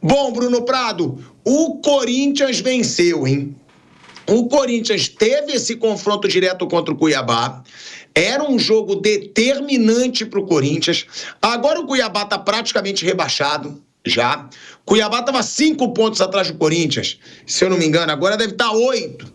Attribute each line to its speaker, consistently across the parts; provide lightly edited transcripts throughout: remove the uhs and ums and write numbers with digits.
Speaker 1: Bom, Bruno Prado, o Corinthians venceu, hein? O Corinthians teve esse confronto direto contra o Cuiabá. Era um jogo determinante para o Corinthians. Agora o Cuiabá está praticamente rebaixado já. Cuiabá estava 5 pontos atrás do Corinthians, se eu não me engano. Agora deve estar 8.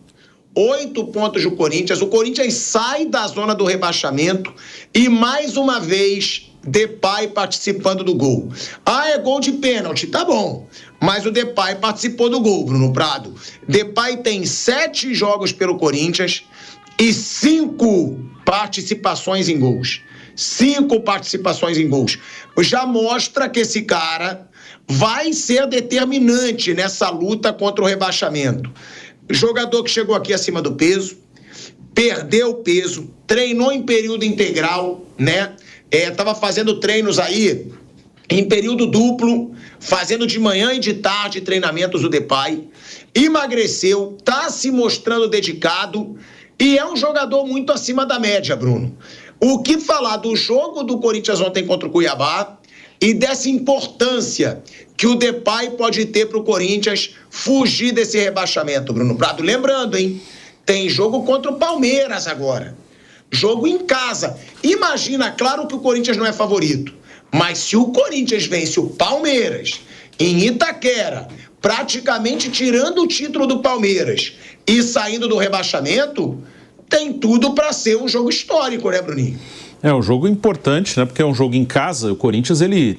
Speaker 1: 8 pontos do Corinthians. O Corinthians sai da zona do rebaixamento e, mais uma vez, Depay participando do gol. É gol de pênalti, tá bom. Mas o Depay participou do gol, Bruno Prado. Depay tem 7 jogos pelo Corinthians e 5 participações em gols. 5 participações em gols. Já mostra que esse cara vai ser determinante nessa luta contra o rebaixamento. Jogador que chegou aqui acima do peso, perdeu peso, treinou em período integral, né? Tava fazendo treinos aí em período duplo, fazendo de manhã e de tarde treinamentos do Depay, emagreceu, tá se mostrando dedicado e é um jogador muito acima da média, Bruno. O que falar do jogo do Corinthians ontem contra o Cuiabá e dessa importância que o Depay pode ter para o Corinthians fugir desse rebaixamento, Bruno Prado? Lembrando, hein? Tem jogo contra o Palmeiras agora. Jogo em casa. Imagina, claro que o Corinthians não é favorito, mas se o Corinthians vence o Palmeiras em Itaquera, praticamente tirando o título do Palmeiras e saindo do rebaixamento, tem tudo para ser um jogo histórico, né, Bruninho?
Speaker 2: É um jogo importante, né? Porque é um jogo em casa. O Corinthians, ele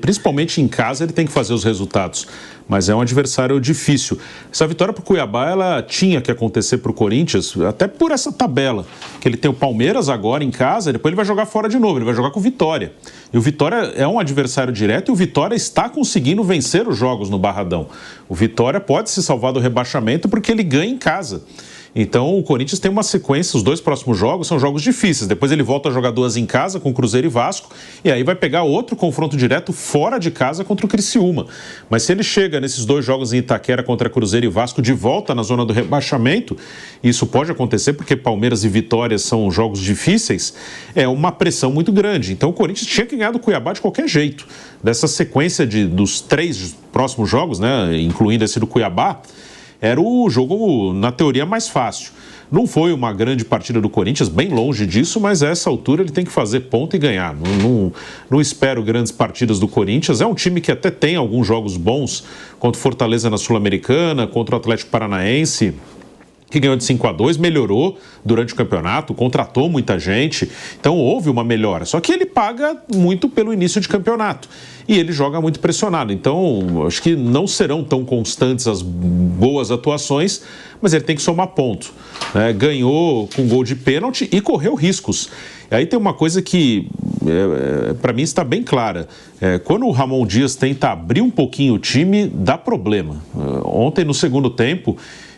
Speaker 2: principalmente em casa, ele tem que fazer os resultados. Mas é um adversário difícil. Essa vitória para o Cuiabá, ela tinha que acontecer para o Corinthians, até por essa tabela, que ele tem o Palmeiras agora em casa, depois ele vai jogar fora de novo, ele vai jogar com o Vitória. E o Vitória é um adversário direto e o Vitória está conseguindo vencer os jogos no Barradão. O Vitória pode se salvar do rebaixamento porque ele ganha em casa. Então o Corinthians tem uma sequência, os 2 próximos jogos são jogos difíceis, depois ele volta a jogar 2 em casa com Cruzeiro e Vasco e aí vai pegar outro confronto direto fora de casa contra o Criciúma. Mas se ele chega nesses 2 jogos em Itaquera contra Cruzeiro e Vasco de volta na zona do rebaixamento, isso pode acontecer porque Palmeiras e Vitória são jogos difíceis, é uma pressão muito grande. Então o Corinthians tinha que ganhar do Cuiabá de qualquer jeito. Dessa sequência dos 3 próximos jogos, né, incluindo esse do Cuiabá, era o jogo, na teoria, mais fácil. Não foi uma grande partida do Corinthians, bem longe disso, mas a essa altura ele tem que fazer ponto e ganhar. Não espero grandes partidas do Corinthians. É um time que até tem alguns jogos bons, contra o Fortaleza na Sul-Americana, contra o Atlético Paranaense, que ganhou de 5-2, melhorou durante o campeonato, contratou muita gente, então houve uma melhora. Só que ele paga muito pelo início de campeonato e ele joga muito pressionado. Então, acho que não serão tão constantes as boas atuações, mas ele tem que somar ponto. Né? Ganhou com gol de pênalti e correu riscos. E aí tem uma coisa que, para mim, está bem clara. Quando o Ramon Dias tenta abrir um pouquinho o time, dá problema. Ontem, no segundo tempo,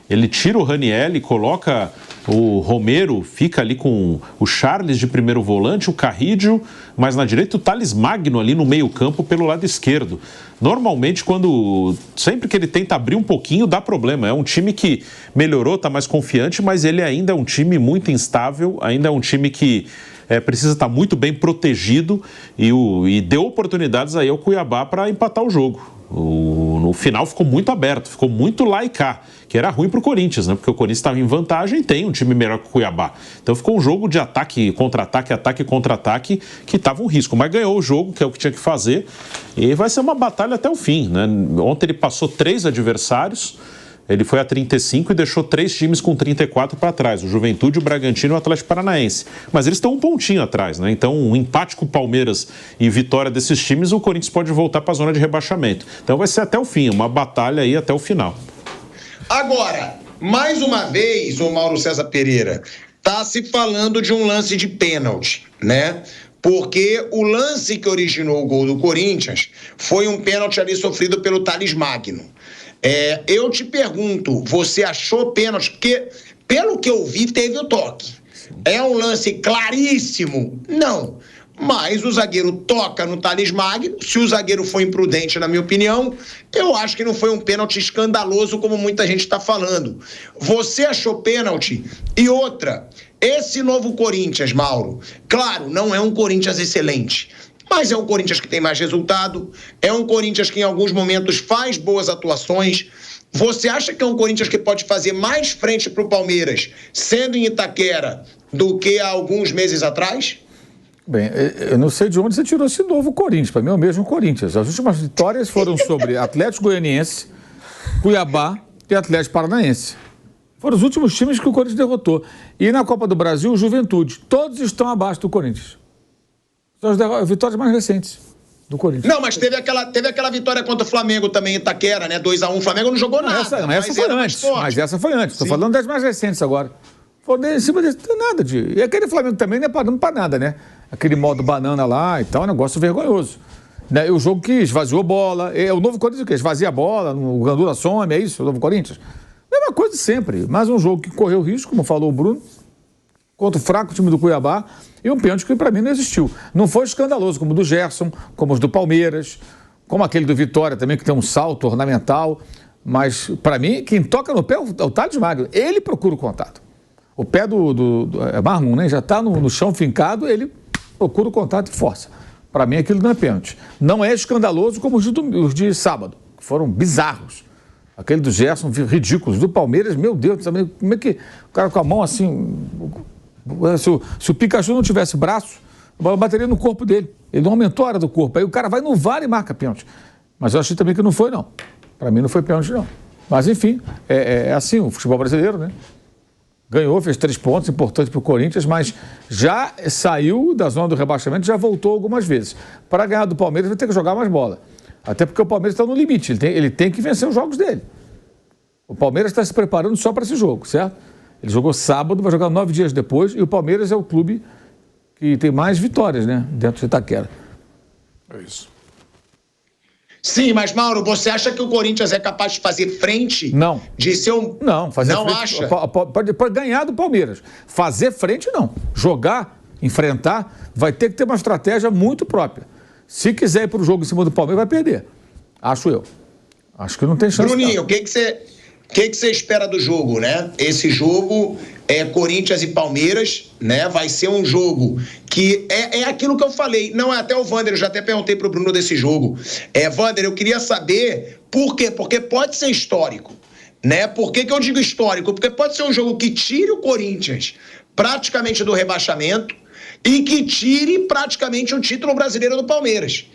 Speaker 2: ele tira o Ranieri, coloca o Romero, fica ali com o Charles de primeiro volante, o Carrídio, mas na direita o Thales Magno ali no meio campo pelo lado esquerdo. Normalmente, sempre que ele tenta abrir um pouquinho, dá problema. É um time que melhorou, está mais confiante, mas ele ainda é um time muito instável, ainda é um time que precisa estar muito bem protegido e deu oportunidades aí ao Cuiabá para empatar o jogo. No final ficou muito aberto, ficou muito lá e cá, que era ruim para o Corinthians, né? Porque o Corinthians estava em vantagem e tem um time melhor que o Cuiabá. Então ficou um jogo de ataque, contra-ataque, que estava um risco. Mas ganhou o jogo, que é o que tinha que fazer, e vai ser uma batalha até o fim, né? Ontem ele passou 3 adversários, ele foi a 35 e deixou 3 times com 34 para trás, o Juventude, o Bragantino e o Atlético Paranaense. Mas eles estão um pontinho atrás, né? Então, um empate com o Palmeiras e vitória desses times, o Corinthians pode voltar para a zona de rebaixamento. Então vai ser até o fim, uma batalha aí até o final.
Speaker 1: Agora, mais uma vez, o Mauro César Pereira, está se falando de um lance de pênalti, né? Porque o lance que originou o gol do Corinthians foi um pênalti ali sofrido pelo Thales Magno. Eu te pergunto, você achou pênalti? Porque, pelo que eu vi, teve o toque. É um lance claríssimo? Não. Mas o zagueiro toca no Thales Magno. Se o zagueiro foi imprudente, na minha opinião, eu acho que não foi um pênalti escandaloso como muita gente está falando. Você achou pênalti? E outra, esse novo Corinthians, Mauro, claro, não é um Corinthians excelente, mas é um Corinthians que tem mais resultado, é um Corinthians que em alguns momentos faz boas atuações. Você acha que é um Corinthians que pode fazer mais frente para o Palmeiras, sendo em Itaquera, do que há alguns meses atrás?
Speaker 3: Bem, eu não sei de onde você tirou esse novo Corinthians. Para mim é o mesmo Corinthians. As últimas vitórias foram sobre Atlético Goianiense, Cuiabá e Atlético Paranaense. Foram os últimos times que o Corinthians derrotou. E na Copa do Brasil, o Juventude. Todos estão abaixo do Corinthians. São as vitórias mais recentes do Corinthians.
Speaker 1: Não, mas teve aquela vitória contra o Flamengo também em Itaquera, né? 2-1. O Flamengo não jogou nada.
Speaker 3: Essa foi antes. Mas essa foi antes. Estou falando das mais recentes agora. Foram em cima desse. Nada de. E aquele Flamengo também não é pagando para nada, né? Aquele modo banana lá e tal, é um negócio vergonhoso. Né? O jogo que esvaziou bola. É o novo Corinthians o quê? Esvazia a bola, o Gandula some, é isso? O novo Corinthians? Mesma coisa de sempre. Mais um jogo que correu risco, como falou o Bruno, contra o fraco time do Cuiabá, e um pênalti que para mim não existiu. Não foi escandaloso, como o do Gerson, como os do Palmeiras, como aquele do Vitória também, que tem um salto ornamental. Mas, para mim, quem toca no pé é o Thales Magno. Ele procura o contato. O pé do Marlon, né? Já está no chão fincado, ele procura o contato e força. Para mim, aquilo não é pênalti. Não é escandaloso como os de sábado, que foram bizarros. Aquele do Gerson, ridículos. Do Palmeiras, meu Deus, também, como é que o cara com a mão assim... Se o Pikachu não tivesse braço, a bola bateria no corpo dele. Ele não aumentou a área do corpo. Aí o cara vai no VAR e marca pênalti. Mas eu achei também que não foi, não. Para mim não foi pênalti, não. Mas, enfim, é assim o futebol brasileiro, né? Ganhou, fez 3 pontos, importante para o Corinthians, mas já saiu da zona do rebaixamento, já voltou algumas vezes. Para ganhar do Palmeiras, vai ter que jogar mais bola. Até porque o Palmeiras está no limite, ele tem que vencer os jogos dele. O Palmeiras está se preparando só para esse jogo, certo? Ele jogou sábado, vai jogar 9 dias depois, e o Palmeiras é o clube que tem mais vitórias, né, dentro de Itaquera.
Speaker 2: É isso.
Speaker 1: Sim, mas Mauro, você acha que o Corinthians é capaz de fazer frente?
Speaker 3: Não.
Speaker 1: De ser um...
Speaker 3: Não, fazer
Speaker 1: não
Speaker 3: frente...
Speaker 1: acha?
Speaker 3: Pode ganhar do Palmeiras. Fazer frente, não. Jogar, enfrentar, vai ter que ter uma estratégia muito própria. Se quiser ir para o jogo em cima do Palmeiras, vai perder. Acho eu. Acho que não tem chance.
Speaker 1: Bruninho, o que você espera do jogo, né? Esse jogo é Corinthians e Palmeiras, né? Vai ser um jogo que é aquilo que eu falei. Não, é até o Wander, eu já até perguntei pro Bruno desse jogo. Wander, eu queria saber por quê? Porque pode ser histórico, né? Por que eu digo histórico? Porque pode ser um jogo que tire o Corinthians praticamente do rebaixamento e que tire praticamente o título brasileiro do Palmeiras.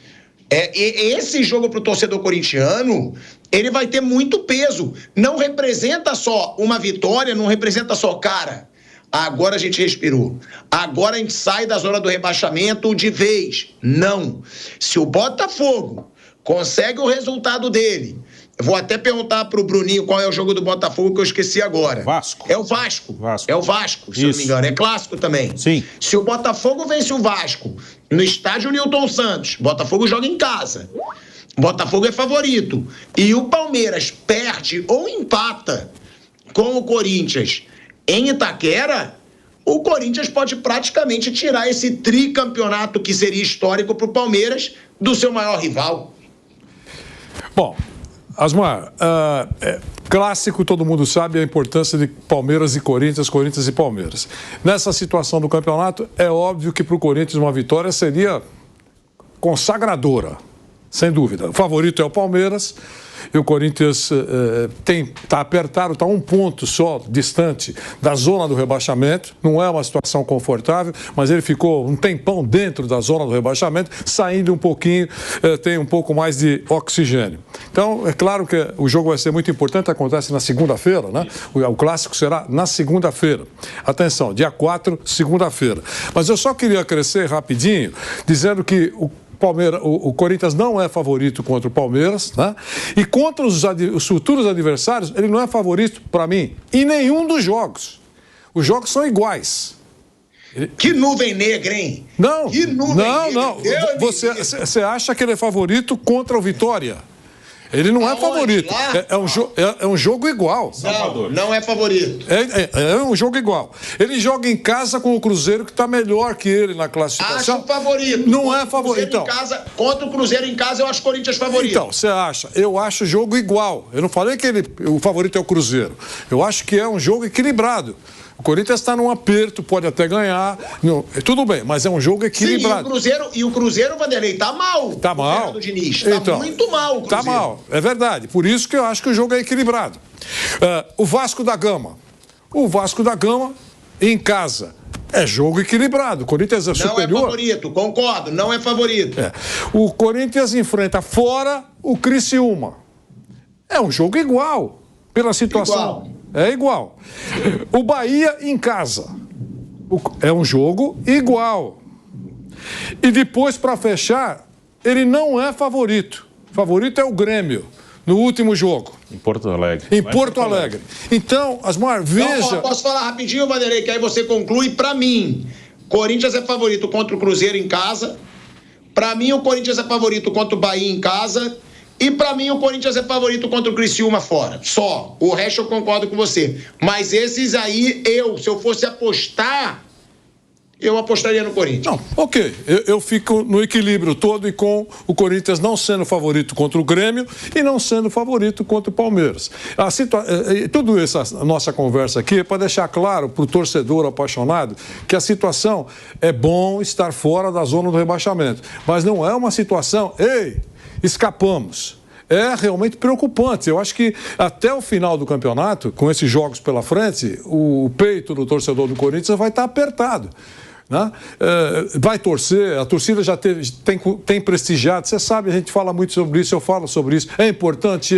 Speaker 1: Esse jogo para o torcedor corintiano, ele vai ter muito peso. Não representa só uma vitória, não representa só, cara, agora a gente respirou. Agora a gente sai da zona do rebaixamento de vez. Não. Se o Botafogo consegue o resultado dele, eu vou até perguntar pro Bruninho qual é o jogo do Botafogo que eu esqueci agora.
Speaker 2: Vasco.
Speaker 1: É o Vasco. É o Vasco, se eu não me engano. É clássico também.
Speaker 2: Sim.
Speaker 1: Se o Botafogo vence o Vasco no estádio Newton Santos, Botafogo joga em casa. Botafogo é favorito. E o Palmeiras perde ou empata com o Corinthians em Itaquera, o Corinthians pode praticamente tirar esse tricampeonato que seria histórico pro Palmeiras do seu maior rival.
Speaker 4: Bom, Asmar, clássico, todo mundo sabe a importância de Palmeiras e Corinthians, Corinthians e Palmeiras. Nessa situação do campeonato, é óbvio que para o Corinthians uma vitória seria consagradora, sem dúvida. O favorito é o Palmeiras e o Corinthians está apertado, está 1 ponto só distante da zona do rebaixamento. Não é uma situação confortável, mas ele ficou um tempão dentro da zona do rebaixamento, saindo um pouquinho, tem um pouco mais de oxigênio. Então, é claro que o jogo vai ser muito importante, acontece na segunda-feira, né? O clássico será na segunda-feira. Atenção, dia 4, segunda-feira. Mas eu só queria crescer rapidinho, dizendo que o Corinthians não é favorito contra o Palmeiras, né? E contra os futuros adversários, ele não é favorito, para mim, em nenhum dos jogos. Os jogos são iguais.
Speaker 1: Que nuvem negra, hein?
Speaker 4: Não,
Speaker 1: que nuvem negra.
Speaker 4: Não. Você acha que ele é favorito contra o Vitória? Ele não é favorito. É um jogo igual.
Speaker 1: Não é favorito.
Speaker 4: É um jogo igual. Ele joga em casa com o Cruzeiro, que está melhor que ele na classificação.
Speaker 1: Acho favorito.
Speaker 4: Não é favorito. Então,
Speaker 1: contra o Cruzeiro em casa, eu acho o Corinthians favorito.
Speaker 4: Então, você acha? Eu acho o jogo igual. Eu não falei que o favorito é o Cruzeiro. Eu acho que é um jogo equilibrado. O Corinthians está num aperto, pode até ganhar. Não, tudo bem, mas é um jogo equilibrado.
Speaker 1: Sim, e o Cruzeiro, Vanderlei, tá mal.
Speaker 4: Tá mal.
Speaker 1: Diniz. Tá então, muito mal o Cruzeiro.
Speaker 4: Tá mal, é verdade. Por isso que eu acho que o jogo é equilibrado. O Vasco da Gama. O Vasco da Gama, em casa, é jogo equilibrado. O Corinthians é superior.
Speaker 1: Não é favorito, concordo, não é favorito.
Speaker 4: O Corinthians enfrenta fora o Criciúma. É um jogo igual, pela situação. É igual. O Bahia em casa. É um jogo igual. E depois, para fechar, ele não é favorito. Favorito é o Grêmio, no último jogo.
Speaker 2: Em Porto Alegre.
Speaker 4: Em Porto Alegre. Então, Asmar, veja...
Speaker 1: Então, posso falar rapidinho, Vanderlei, que aí você conclui. Para mim, Corinthians é favorito contra o Cruzeiro em casa. Para mim, o Corinthians é favorito contra o Bahia em casa. E para mim, o Corinthians é favorito contra o Criciúma fora. Só. O resto eu concordo com você. Mas esses aí, se eu fosse apostar... eu apostaria no Corinthians.
Speaker 4: Não, ok. Eu fico no equilíbrio todo e com o Corinthians não sendo favorito contra o Grêmio e não sendo favorito contra o Palmeiras. Tudo essa nossa conversa aqui é para deixar claro para o torcedor apaixonado que a situação é bom estar fora da zona do rebaixamento. Mas não é uma situação, escapamos. É realmente preocupante. Eu acho que até o final do campeonato, com esses jogos pela frente, o peito do torcedor do Corinthians vai estar apertado. Né? Vai torcer, a torcida já tem prestigiado, você sabe, a gente fala muito sobre isso, eu falo sobre isso, é importante,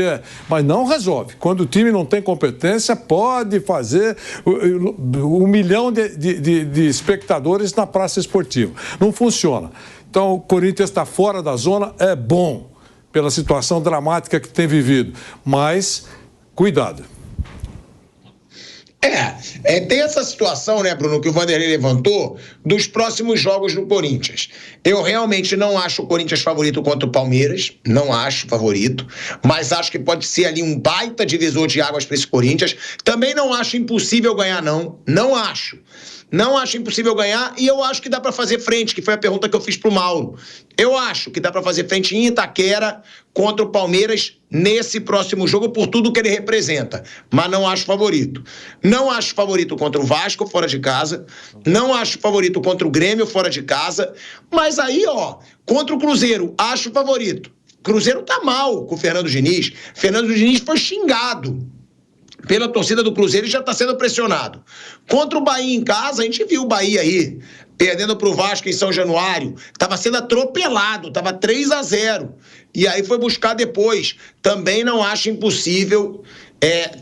Speaker 4: mas não resolve. Quando o time não tem competência, pode fazer 1 milhão de espectadores na praça esportiva. Não funciona. Então, o Corinthians está fora da zona, é bom, pela situação dramática que tem vivido, mas cuidado.
Speaker 1: Tem essa situação, né, Bruno, que o Vanderlei levantou, dos próximos jogos do Corinthians. Eu realmente não acho o Corinthians favorito contra o Palmeiras, não acho favorito, mas acho que pode ser ali um baita divisor de águas para esse Corinthians. Também não acho impossível ganhar, não acho. Não acho impossível ganhar e eu acho que dá para fazer frente, que foi a pergunta que eu fiz pro Mauro. Eu acho que dá para fazer frente em Itaquera contra o Palmeiras nesse próximo jogo por tudo que ele representa, mas não acho favorito. Não acho favorito contra o Vasco fora de casa, não acho favorito contra o Grêmio fora de casa, mas aí, contra o Cruzeiro, acho favorito. Cruzeiro tá mal com o Fernando Diniz. Fernando Diniz foi xingado pela torcida do Cruzeiro e já está sendo pressionado. Contra o Bahia em casa, a gente viu o Bahia aí, perdendo para o Vasco em São Januário, estava sendo atropelado, estava 3-0. E aí foi buscar depois. Também não acho impossível,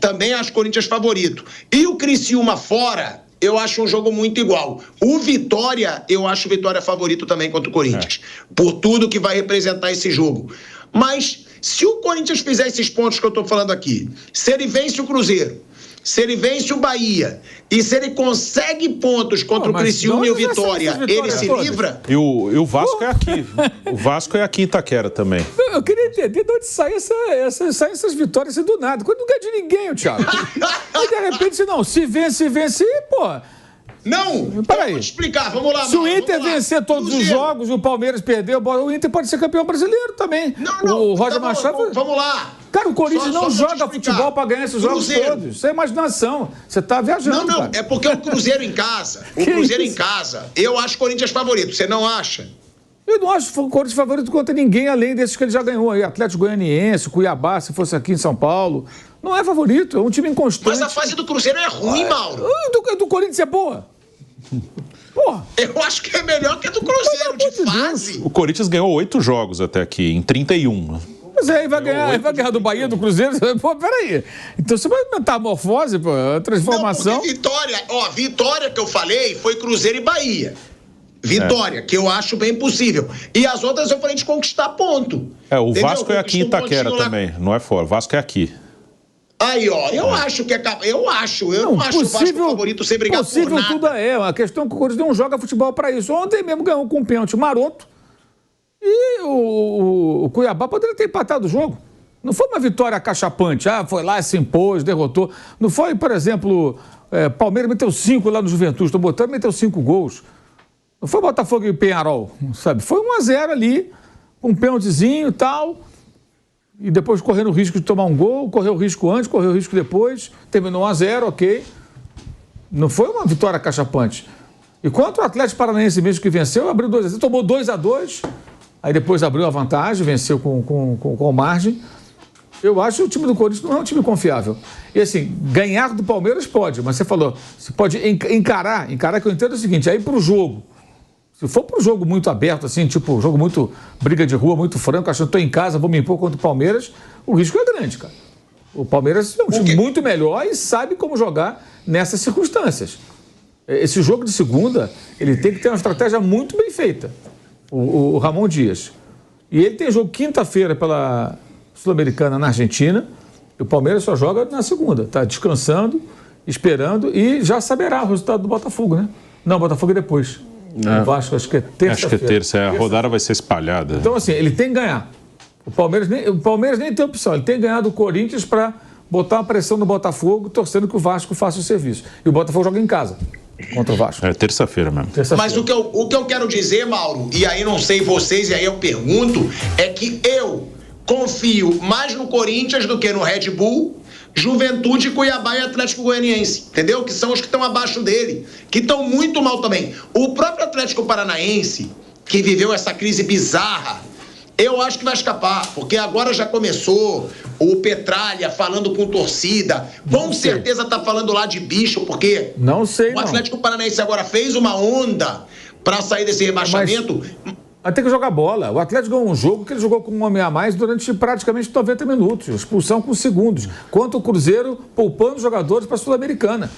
Speaker 1: também acho Corinthians favorito. E o Criciúma fora, eu acho um jogo muito igual. O Vitória, eu acho o Vitória favorito também contra o Corinthians, por tudo que vai representar esse jogo. Mas se o Corinthians fizer esses pontos que eu estou falando aqui, se ele vence o Cruzeiro, se ele vence o Bahia e se ele consegue pontos contra o Criciúma e o Vitória, ele se livra?
Speaker 2: E o Vasco é aqui. O Vasco é aqui em Itaquera também.
Speaker 3: Eu queria entender de onde saem essas vitórias do nada. Quando não ganha de ninguém, Thiago. E de repente, se vence, pô.
Speaker 1: Não,
Speaker 3: peraí.
Speaker 1: Vou te explicar, vamos lá.
Speaker 3: Se o Inter vencer todos os jogos, o Palmeiras perdeu, o Inter pode ser campeão brasileiro também. O Roger Machado...
Speaker 1: Vamos lá.
Speaker 3: Cara, o Corinthians não joga futebol para ganhar esses jogos todos. Isso é imaginação. Você está viajando,
Speaker 1: Não, é porque o Cruzeiro em casa. Eu acho o Corinthians favorito. Você não acha?
Speaker 3: Eu não acho o Corinthians favorito contra ninguém além desses que ele já ganhou aí. Atlético Goianiense, Cuiabá, se fosse aqui em São Paulo. Não é favorito, é um time inconstante.
Speaker 1: Mas a fase do Cruzeiro é ruim, Mauro.
Speaker 3: Do Corinthians é boa. Porra.
Speaker 1: Eu acho que é melhor que a do Cruzeiro, de fase.
Speaker 2: O Corinthians ganhou 8 jogos até aqui, em 31.
Speaker 3: Mas aí vai ganhar do Bahia, do Cruzeiro. Pô, peraí. Então você vai metamorfose, pô, a transformação.
Speaker 1: Não, porque Vitória que eu falei foi Cruzeiro e Bahia. Vitória, que eu acho bem possível. E as outras eu falei de conquistar ponto.
Speaker 2: O entendeu? Vasco é aqui em Itaquera também, não é fora. O Vasco é aqui.
Speaker 1: Aí, eu acho que é capaz. Eu não acho o Vasco favorito sem brigar por nada.
Speaker 3: Possível tudo é. A questão é que o Corinthians não joga futebol para isso. Ontem mesmo ganhou com um pênalti maroto. E o Cuiabá poderia ter empatado o jogo. Não foi uma vitória acachapante. Foi lá, se impôs, derrotou. Não foi, por exemplo, Palmeiras meteu 5 lá no Juventude. Estou botando, meteu 5 gols. Não foi Botafogo e Peñarol, sabe? Foi 1-0 ali, um pênaltizinho e tal. E depois correndo o risco de tomar um gol, correu o risco antes, correu o risco depois, terminou 1-0, ok. Não foi uma vitória cachapante. E contra o Atlético Paranaense mesmo que venceu, abriu 2-0, tomou 2-2, aí depois abriu a vantagem, venceu com margem. Eu acho que o time do Corinthians não é um time confiável. E assim, ganhar do Palmeiras pode, mas você falou, você pode encarar que eu entendo o seguinte, aí pro jogo, se for pro jogo muito aberto, assim, tipo, jogo muito briga de rua, muito franco, achando que estou em casa, vou me impor contra o Palmeiras, o risco é grande, cara. O Palmeiras é um time muito melhor e sabe como jogar nessas circunstâncias. Esse jogo de segunda, ele tem que ter uma estratégia muito bem feita, o Ramon Dias. E ele tem jogo quinta-feira pela Sul-Americana na Argentina, e o Palmeiras só joga na segunda. Está descansando, esperando e já saberá o resultado do Botafogo, né? Não, o Botafogo é depois. O Vasco, acho que é terça-feira.
Speaker 2: Acho que é terça, a rodada vai ser espalhada.
Speaker 3: Então, assim, ele tem que ganhar. O Palmeiras nem tem opção, ele tem que ganhar do Corinthians para botar uma pressão no Botafogo, torcendo que o Vasco faça o serviço. E o Botafogo joga em casa contra o Vasco.
Speaker 2: É terça-feira mesmo.
Speaker 1: Mas o que eu quero dizer, Mauro, e aí não sei vocês, e aí eu pergunto, é que eu confio mais no Corinthians do que no Red Bull, Juventude, Cuiabá e Atlético Goianiense, entendeu? Que são os que estão abaixo dele, que estão muito mal também. O próprio Atlético Paranaense, que viveu essa crise bizarra, eu acho que vai escapar, porque agora já começou o Petralha falando com torcida, com certeza tá falando lá de bicho, porque
Speaker 3: não sei,
Speaker 1: o Atlético Paranaense agora fez uma onda para sair desse rebaixamento.
Speaker 3: Mas tem que jogar bola. O Atlético ganhou um jogo que ele jogou com um homem a mais durante praticamente 90 minutos, expulsão com segundos, quanto o Cruzeiro poupando jogadores para a Sul-Americana.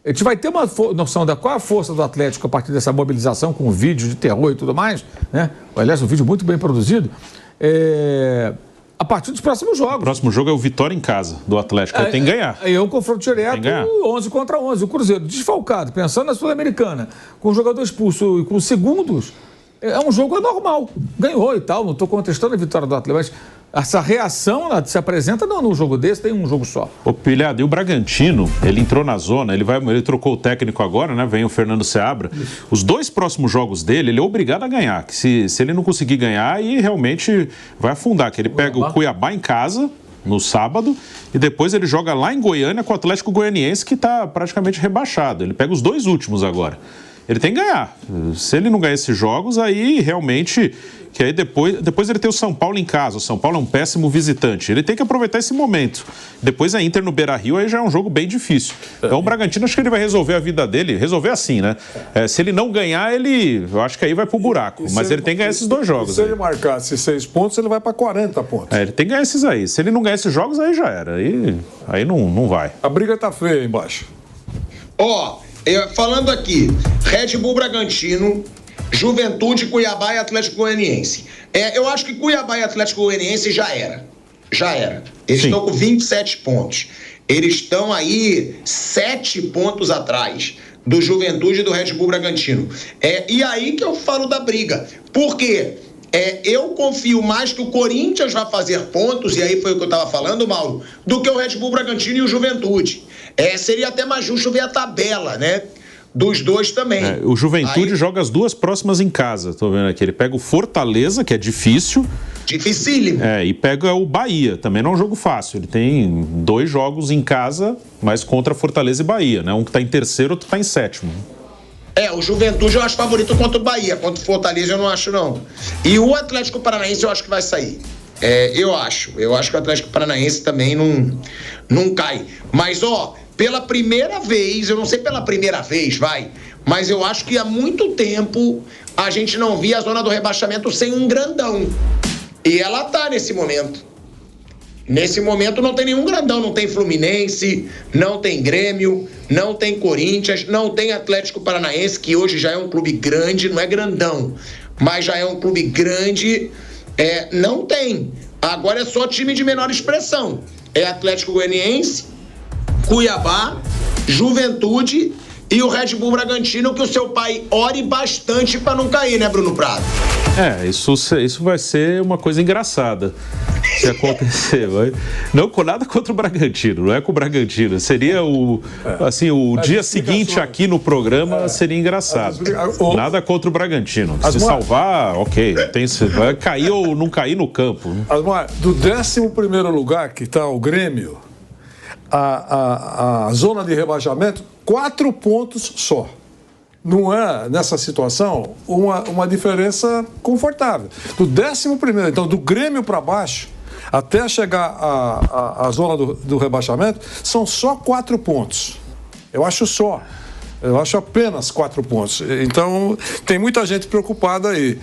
Speaker 3: A gente vai ter uma noção da qual a força do Atlético a partir dessa mobilização com vídeo de terror e tudo mais, né? Aliás, um vídeo muito bem produzido, a partir dos próximos jogos.
Speaker 2: O próximo jogo é o Vitória em casa, do Atlético. Ele tem que ganhar.
Speaker 3: É um confronto direto, 11 contra 11. O Cruzeiro desfalcado, pensando na Sul-Americana, com o jogador expulso e com segundos, é um jogo anormal. Ganhou e tal, não estou contestando a vitória do Atlético, mas essa reação se apresenta não num jogo desse, tem um jogo só.
Speaker 2: Ô Pilhado, e o Bragantino, ele entrou na zona, ele trocou o técnico agora, né? Vem o Fernando Seabra. Os 2 próximos jogos dele, ele é obrigado a ganhar. Que se ele não conseguir ganhar, aí realmente vai afundar. Que ele pega o Cuiabá em casa no sábado e depois ele joga lá em Goiânia com o Atlético Goianiense, que está praticamente rebaixado. Ele pega os 2 últimos agora. Ele tem que ganhar. Se ele não ganhar esses jogos, aí realmente... Que aí depois ele tem o São Paulo em casa. O São Paulo é um péssimo visitante. Ele tem que aproveitar esse momento. Depois a Inter no Beira-Rio, aí já é um jogo bem difícil. Então o Bragantino, acho que ele vai resolver a vida dele. Resolver assim, né? Se ele não ganhar, eu acho que aí vai pro buraco. Mas ele tem que ganhar esses 2 jogos.
Speaker 4: Se ele marcasse 6 pontos, ele vai para 40 pontos.
Speaker 2: Ele tem que ganhar esses aí. Se ele não ganhar esses jogos, aí já era. Aí não vai.
Speaker 4: A briga tá feia aí embaixo.
Speaker 1: Falando aqui, Red Bull Bragantino, Juventude, Cuiabá e Atlético Goianiense. Eu acho que Cuiabá e Atlético Goianiense já era. Eles estão com 27 pontos. Eles estão aí 7 pontos atrás do Juventude e do Red Bull Bragantino. E aí que eu falo da briga. Por quê? Eu confio mais que o Corinthians vai fazer pontos, e aí foi o que eu estava falando, Mauro, do que o Red Bull Bragantino e o Juventude. Seria até mais justo ver a tabela, né? Dos 2 também.
Speaker 2: O Juventude joga as 2 próximas em casa, tô vendo aqui. Ele pega o Fortaleza, que é difícil.
Speaker 1: Dificílimo.
Speaker 2: E pega o Bahia, também não é um jogo fácil. Ele tem 2 jogos em casa, mas contra Fortaleza e Bahia, né? Um que tá em terceiro, outro tá em 7º.
Speaker 1: O Juventude eu acho favorito contra o Bahia, contra o Fortaleza eu não acho não. E o Atlético Paranaense eu acho que vai sair. Eu acho que o Atlético Paranaense também não cai. Mas pela primeira vez, eu não sei pela primeira vez, mas eu acho que há muito tempo a gente não via a zona do rebaixamento sem um grandão. E ela tá nesse momento. Nesse momento não tem nenhum grandão, não tem Fluminense, não tem Grêmio, não tem Corinthians, não tem Atlético Paranaense, que hoje já é um clube grande, não é grandão, mas já é um clube grande, não tem. Agora é só time de menor expressão. Atlético Goianiense, Cuiabá, Juventude e o Red Bull Bragantino, que o seu pai ore bastante para não cair, né, Bruno Prado?
Speaker 2: Isso vai ser uma coisa engraçada se acontecer. Não com nada contra o Bragantino, não é com o Bragantino. Seria o dia seguinte aqui no programa seria engraçado. Nada contra o Bragantino. Se salvar, ok. Vai cair ou não cair no campo.
Speaker 4: Do 11º lugar, que está o Grêmio, a zona de rebaixamento 4 pontos só. Não é, nessa situação, uma diferença confortável. Do 11º, então, do Grêmio para baixo, até chegar à zona do rebaixamento, são só 4 pontos. Eu acho apenas 4 pontos. Então, tem muita gente preocupada aí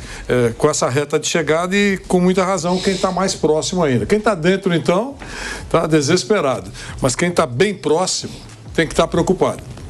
Speaker 4: com essa reta de chegada e, com muita razão, quem está mais próximo ainda. Quem está dentro, então, está desesperado. Mas quem está bem próximo tem que estar preocupado.